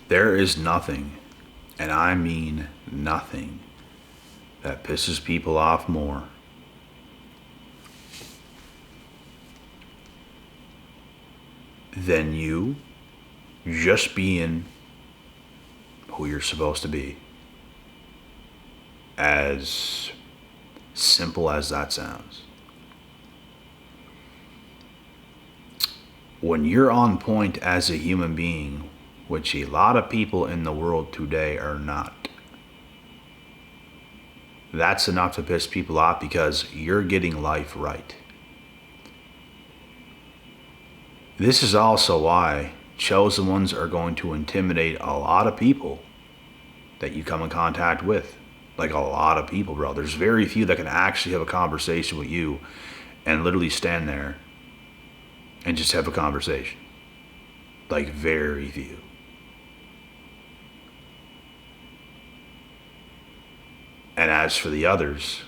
There is nothing, and I mean nothing, that pisses people off more than you just being who you're supposed to be. As simple as that sounds. When you're on point as a human being, which a lot of people in the world today are not, that's enough to piss people off because you're getting life right. This is also why chosen ones are going to intimidate a lot of people that you come in contact with. Like a lot of people, bro. There's very few that can actually have a conversation with you and literally stand there and just have a conversation. Like very few. And as for the others,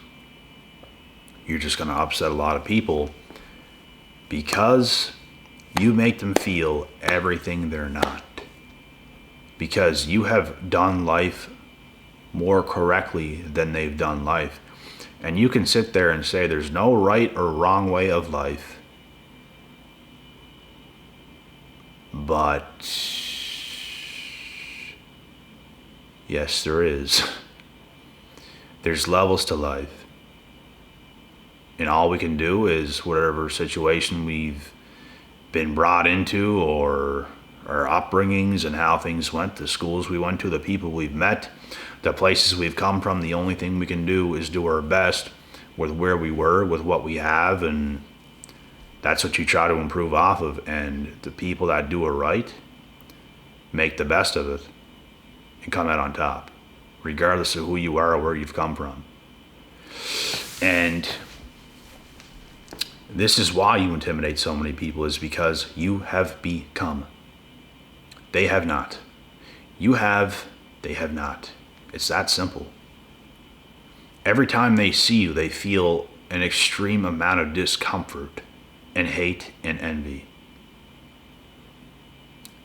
you're just going to upset a lot of people because you make them feel everything they're not. Because you have done life more correctly than they've done life. And you can sit there and say there's no right or wrong way of life. But yes, there is. There's levels to life. And all we can do is whatever situation we've been brought into, or our upbringings and how things went, the schools we went to, the people we've met, the places we've come from, the only thing we can do is do our best with where we were, with what we have, and that's what you try to improve off of. And the people that do it right make the best of it and come out on top, regardless of who you are or where you've come from. And this is why you intimidate so many people, is because you have become. They have not. You have, they have not. It's that simple. Every time they see you, they feel an extreme amount of discomfort and hate and envy.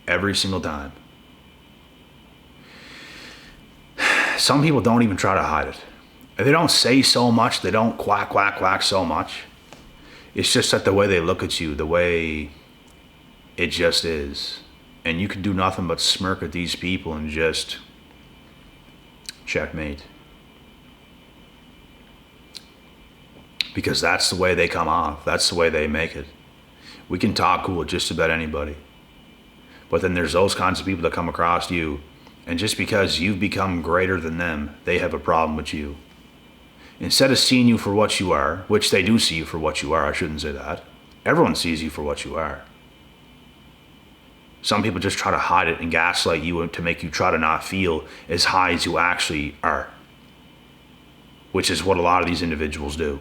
Every single time. Some people don't even try to hide it. They don't say so much. They don't quack, quack, quack so much. It's just that the way they look at you, the way it just is. And you can do nothing but smirk at these people and just checkmate. Because that's the way they come off. That's the way they make it. We can talk cool with just about anybody. But then there's those kinds of people that come across you, and just because you've become greater than them, they have a problem with you. Instead of seeing you for what you are, which they do see you for what you are, I shouldn't say that. Everyone sees you for what you are. Some people just try to hide it and gaslight you to make you try to not feel as high as you actually are, which is what a lot of these individuals do.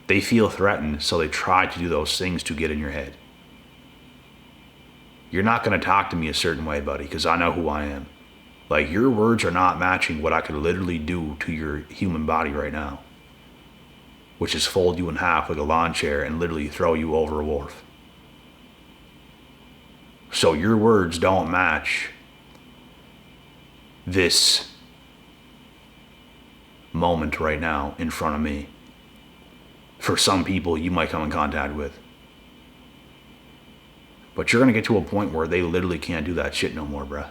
They feel threatened, so they try to do those things to get in your head. You're not going to talk to me a certain way, buddy, because I know who I am. Like, your words are not matching what I could literally do to your human body right now, which is fold you in half like a lawn chair and literally throw you over a wharf. So your words don't match this moment right now in front of me. For some people you might come in contact with. But you're going to get to a point where they literally can't do that shit no more, bruh.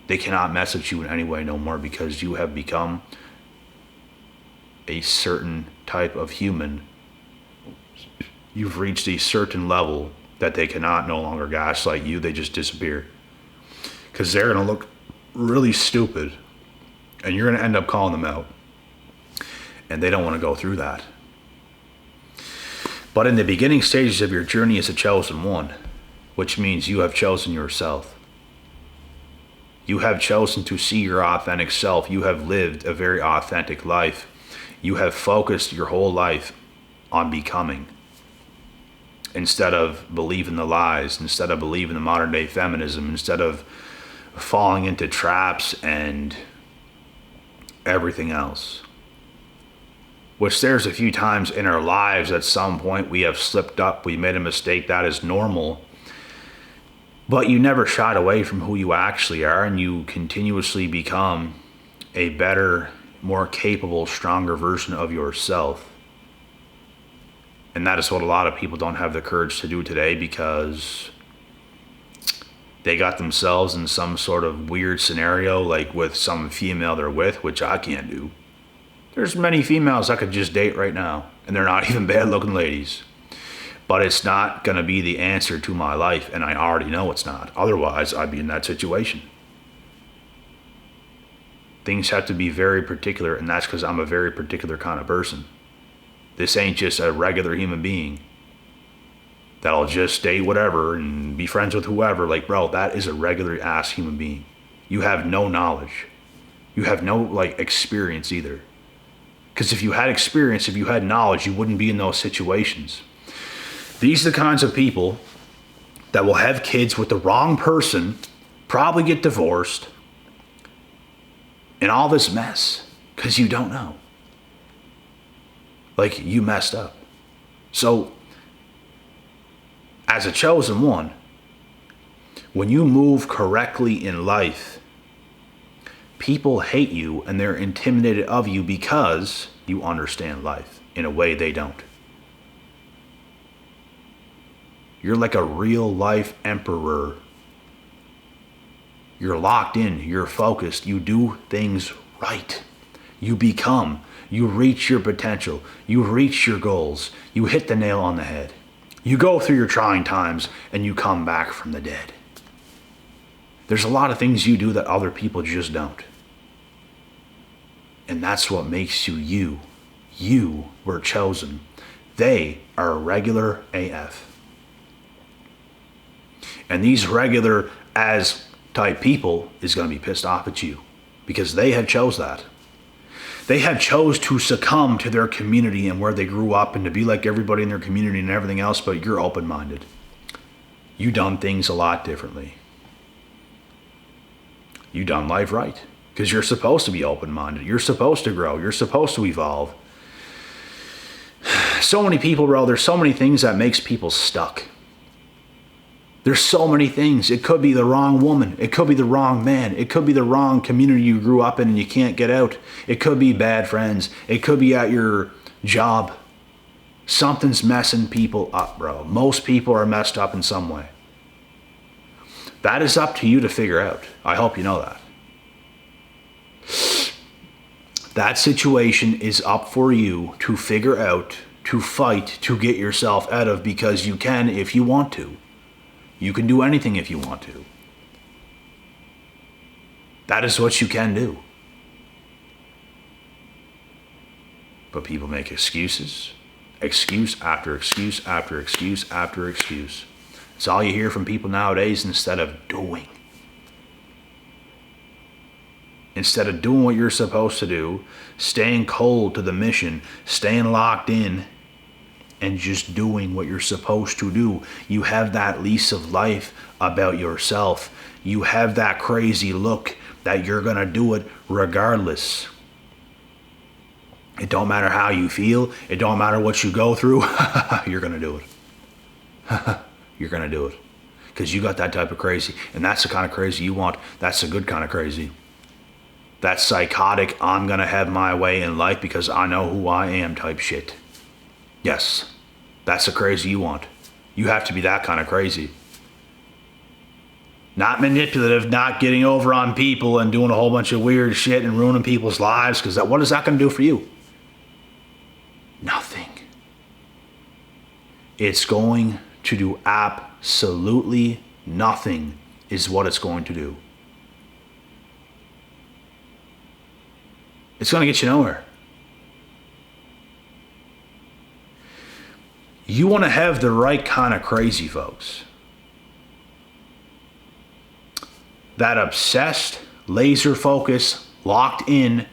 They cannot mess with you in any way no more because you have become a certain type of human. You've reached a certain level that they cannot no longer gaslight you. They just disappear. Because they're going to look really stupid and you're going to end up calling them out. And they don't want to go through that. But in the beginning stages of your journey as a chosen one, which means you have chosen yourself. You have chosen to see your authentic self. You have lived a very authentic life. You have focused your whole life on becoming. Instead of believing the lies, instead of believing the modern day feminism, instead of falling into traps and everything else. Which there's a few times in our lives at some point we have slipped up, we made a mistake, that is normal. But you never shied away from who you actually are, and you continuously become a better, more capable, stronger version of yourself. And that is what a lot of people don't have the courage to do today, because they got themselves in some sort of weird scenario, like with some female they're with, which I can't do. There's many females I could just date right now, and they're not even bad looking ladies. But it's not going to be the answer to my life, and I already know it's not. Otherwise, I'd be in that situation. Things have to be very particular, and that's because I'm a very particular kind of person. This ain't just a regular human being that'll just date whatever and be friends with whoever. Like, bro, that is a regular ass human being. You have no knowledge. You have no experience either. Because if you had experience, if you had knowledge, you wouldn't be in those situations. These are the kinds of people that will have kids with the wrong person, probably get divorced, and all this mess, because you don't know. You messed up. So, as a chosen one, when you move correctly in life, people hate you and they're intimidated of you because you understand life in a way they don't. You're like a real life emperor. You're locked in, you're focused, you do things right. You become, you reach your potential, you reach your goals, you hit the nail on the head. You go through your trying times and you come back from the dead. There's a lot of things you do that other people just don't. And that's what makes you you. You were chosen. They are regular AF. And these regular as type people is going to be pissed off at you because they had chose that. They had chose to succumb to their community and where they grew up and to be like everybody in their community and everything else, but you're open-minded. You done things a lot differently. You done life right because you're supposed to be open-minded. You're supposed to grow. You're supposed to evolve. So many people, bro, there's so many things that makes people stuck. There's so many things. It could be the wrong woman. It could be the wrong man. It could be the wrong community you grew up in and you can't get out. It could be bad friends. It could be at your job. Something's messing people up, bro. Most people are messed up in some way. That is up to you to figure out. I hope you know that. That situation is up for you to figure out, to fight, to get yourself out of, because you can if you want to. You can do anything if you want to. That is what you can do. But people make excuses. Excuse after excuse after excuse after excuse. It's all you hear from people nowadays instead of doing. Instead of doing what you're supposed to do, staying cold to the mission, staying locked in, and just doing what you're supposed to do. You have that lease of life about yourself. You have that crazy look that you're going to do it regardless. It don't matter how you feel. It don't matter what you go through. You're going to do it. You're going to do it. Because you got that type of crazy. And that's the kind of crazy you want. That's the good kind of crazy. That psychotic, I'm going to have my way in life because I know who I am type shit. Yes, that's the crazy you want. You have to be that kind of crazy. Not manipulative, not getting over on people and doing a whole bunch of weird shit and ruining people's lives, because what is that going to do for you? Nothing. It's going to do absolutely nothing is what it's going to do. It's going to get you nowhere. You want to have the right kind of crazy, folks. That obsessed, laser focused, locked in,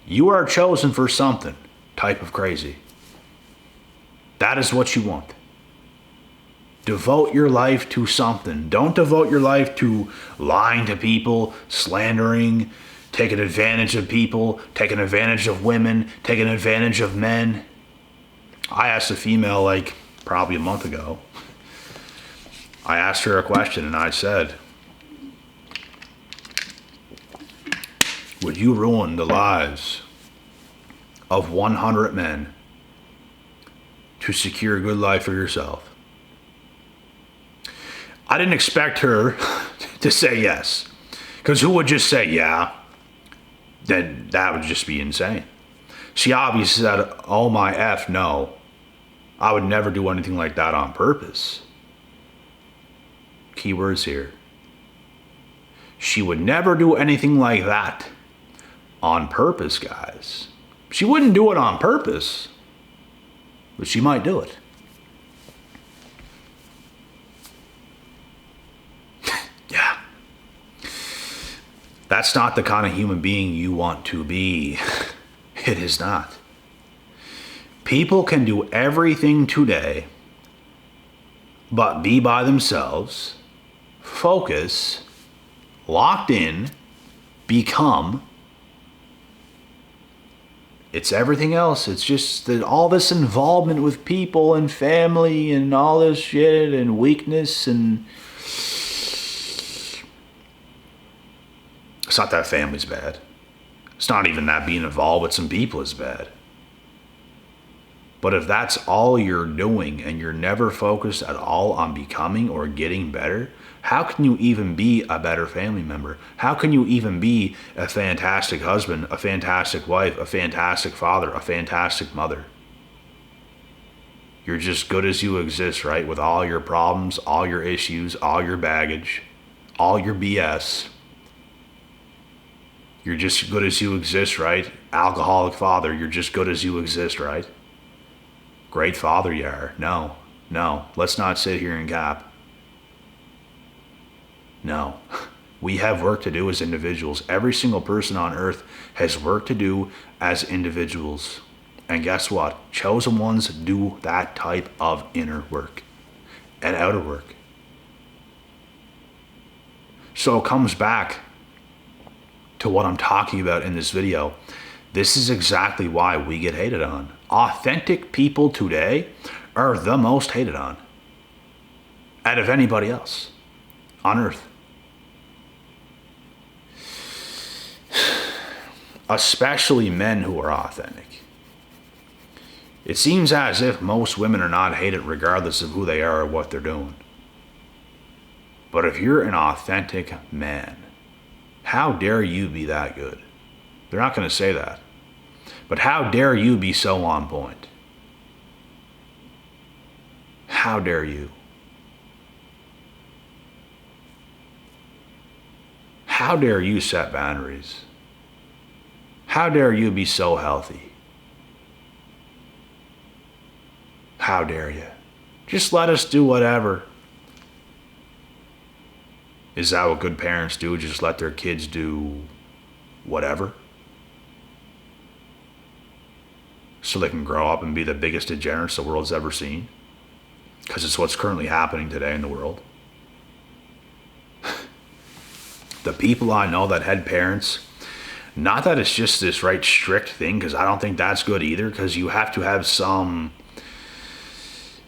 you are chosen for something type of crazy. That is what you want. Devote your life to something. Don't devote your life to lying to people, slandering, taking advantage of people, taking advantage of women, taking advantage of men. I asked a female probably a month ago, I asked her a question and I said, would you ruin the lives of 100 men to secure a good life for yourself? I didn't expect her to say yes, because who would just say yeah? Then that would just be insane. She obviously said, oh my F, no. I would never do anything like that on purpose. Key words here. She would never do anything like that on purpose, guys. She wouldn't do it on purpose, but she might do it. Yeah. That's not the kind of human being you want to be. It is not. People can do everything today but be by themselves, focus, locked in, become. It's everything else. It's just that all this involvement with people and family and all this shit and weakness, and it's not that family's bad. It's not even that being involved with some people is bad. But if that's all you're doing and you're never focused at all on becoming or getting better, how can you even be a better family member? How can you even be a fantastic husband, a fantastic wife, a fantastic father, a fantastic mother? You're just good as you exist, right? With all your problems, all your issues, all your baggage, all your BS. You're just good as you exist, right? Alcoholic father, you're just good as you exist, right? Great father you are. No. Let's not sit here and cap. No. We have work to do as individuals. Every single person on earth has work to do as individuals. And guess what? Chosen ones do that type of inner work and outer work. So it comes back to what I'm talking about in this video. This is exactly why we get hated on. Authentic people today are the most hated on out of anybody else on earth. Especially men who are authentic. It seems as if most women are not hated regardless of who they are or what they're doing. But if you're an authentic man, how dare you be that good? They're not going to say that. But how dare you be so on point? How dare you? How dare you set boundaries? How dare you be so healthy? How dare you? Just let us do whatever. Is that what good parents do? Just let their kids do whatever? So they can grow up and be the biggest degenerates the world's ever seen? Because it's what's currently happening today in the world. The people I know that had parents, not that it's just this right strict thing, because I don't think that's good either, because you have to have some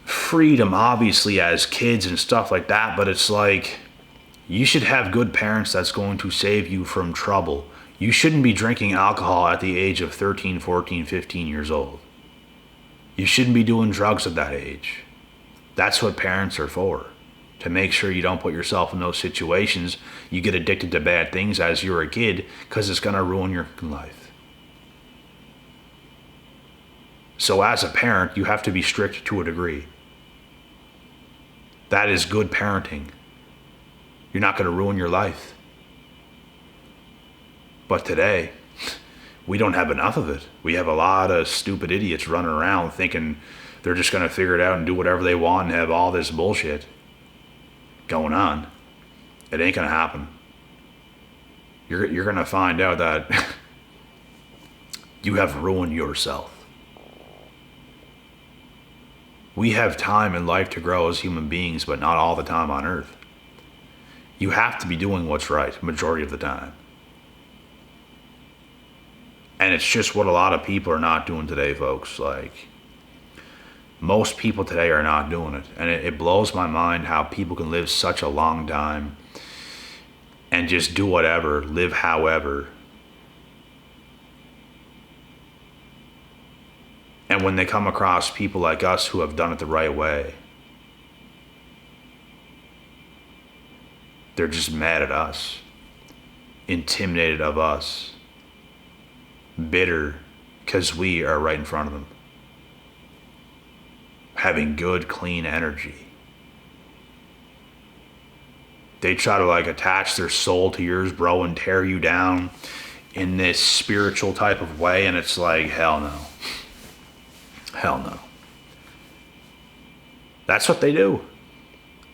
freedom obviously as kids and stuff like that, but it's like you should have good parents that's going to save you from trouble. You shouldn't be drinking alcohol at the age of 13, 14, 15 years old. You shouldn't be doing drugs at that age. That's what parents are for. To make sure you don't put yourself in those situations. You get addicted to bad things as you're a kid because it's going to ruin your life. So as a parent, you have to be strict to a degree. That is good parenting. You're not going to ruin your life. But today, we don't have enough of it. We have a lot of stupid idiots running around thinking they're just going to figure it out and do whatever they want and have all this bullshit going on. It ain't going to happen. You're going to find out that you have ruined yourself. We have time in life to grow as human beings, but not all the time on earth. You have to be doing what's right majority of the time. And it's just what a lot of people are not doing today, folks. Like, Most people today are not doing it. And it blows my mind how people can live such a long time and just do whatever, live however. And when they come across people like us who have done it the right way, they're just mad at us, intimidated of us, bitter because we are right in front of them, having good, clean energy. They try to like attach their soul to yours, bro, and tear you down in this spiritual type of way, and it's like, hell no. Hell no. That's what they do.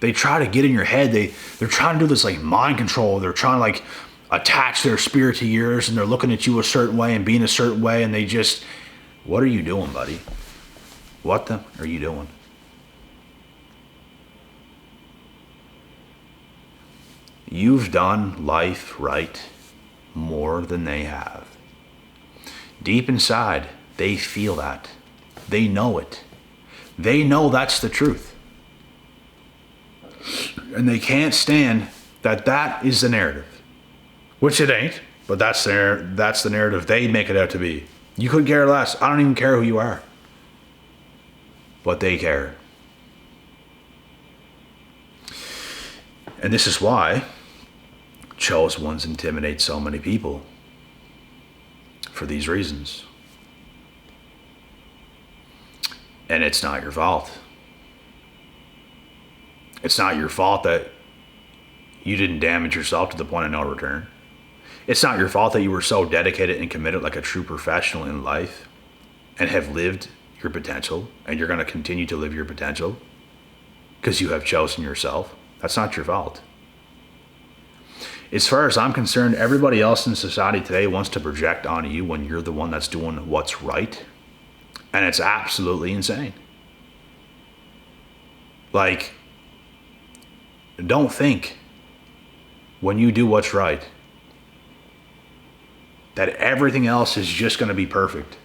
They try to get in your head. They're trying to do this like mind control. They're trying to like attach their spirit to yours, and they're looking at you a certain way and being a certain way, and they just, what are you doing, buddy? What the are you doing? You've done life right more than they have. Deep inside, they feel that. They know it. They know that's the truth. And they can't stand that is the narrative. Which it ain't, but that's the narrative they make it out to be. You could care less. I don't even care who you are. But they care. And this is why chosen ones intimidate so many people. For these reasons. And it's not your fault. It's not your fault that you didn't damage yourself to the point of no return. It's not your fault that you were so dedicated and committed like a true professional in life and have lived your potential, and you're going to continue to live your potential because you have chosen yourself. That's not your fault. As far as I'm concerned, everybody else in society today wants to project on you when you're the one that's doing what's right. And it's absolutely insane. Like, don't think when you do what's right that everything else is just going to be perfect.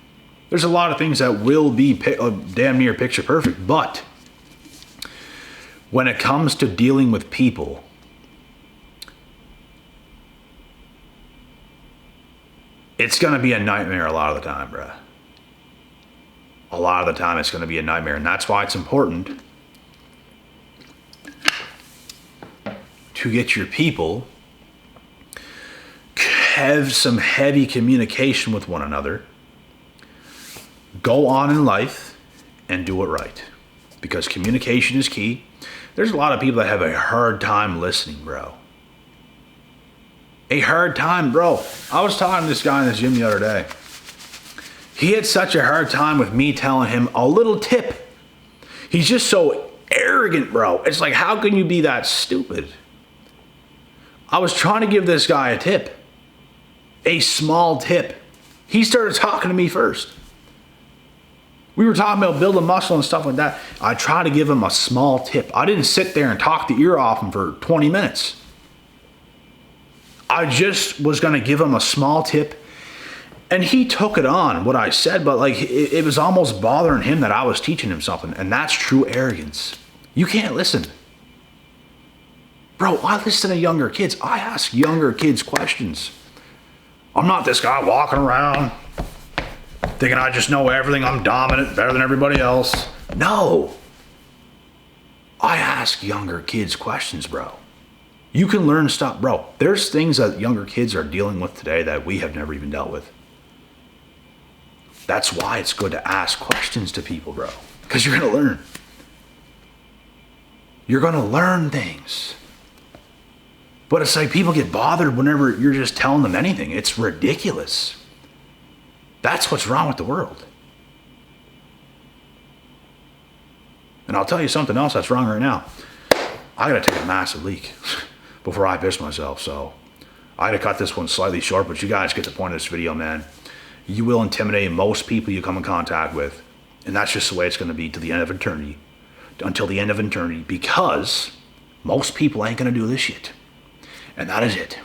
There's a lot of things that will be damn near picture perfect, but when it comes to dealing with people, it's going to be a nightmare a lot of the time, bruh. A lot of the time it's going to be a nightmare, and that's why it's important to get your people, have some heavy communication with one another, go on in life and do it right, because communication is key. There's a lot of people that have a hard time listening, bro. A hard time, bro. I was talking to this guy in this gym the other day. He had such a hard time with me telling him a little tip. He's just so arrogant, bro. It's like, how can you be that stupid? I was trying to give this guy a tip. A small tip. He started talking to me first. We were talking about building muscle and stuff like that. I tried to give him a small tip. I didn't sit there and talk the ear off him for 20 minutes. I just was going to give him a small tip. And he took it on, what I said, but like it was almost bothering him that I was teaching him something. And that's true arrogance. You can't listen. Bro, I listen to younger kids. I ask younger kids questions. I'm not this guy walking around thinking I just know everything. I'm dominant, better than everybody else. No. I ask younger kids questions, bro. You can learn stuff, bro. There's things that younger kids are dealing with today that we have never even dealt with. That's why it's good to ask questions to people, bro. Because you're going to learn. You're going to learn things. But it's like people get bothered whenever you're just telling them anything. It's ridiculous. That's what's wrong with the world. And I'll tell you something else that's wrong right now. I got to take a massive leak before I piss myself. So I got to cut this one slightly short, but you guys get the point of this video, man. You will intimidate most people you come in contact with. And that's just the way it's going to be to the end of eternity. Until the end of eternity. Because most people ain't going to do this shit. And that is it.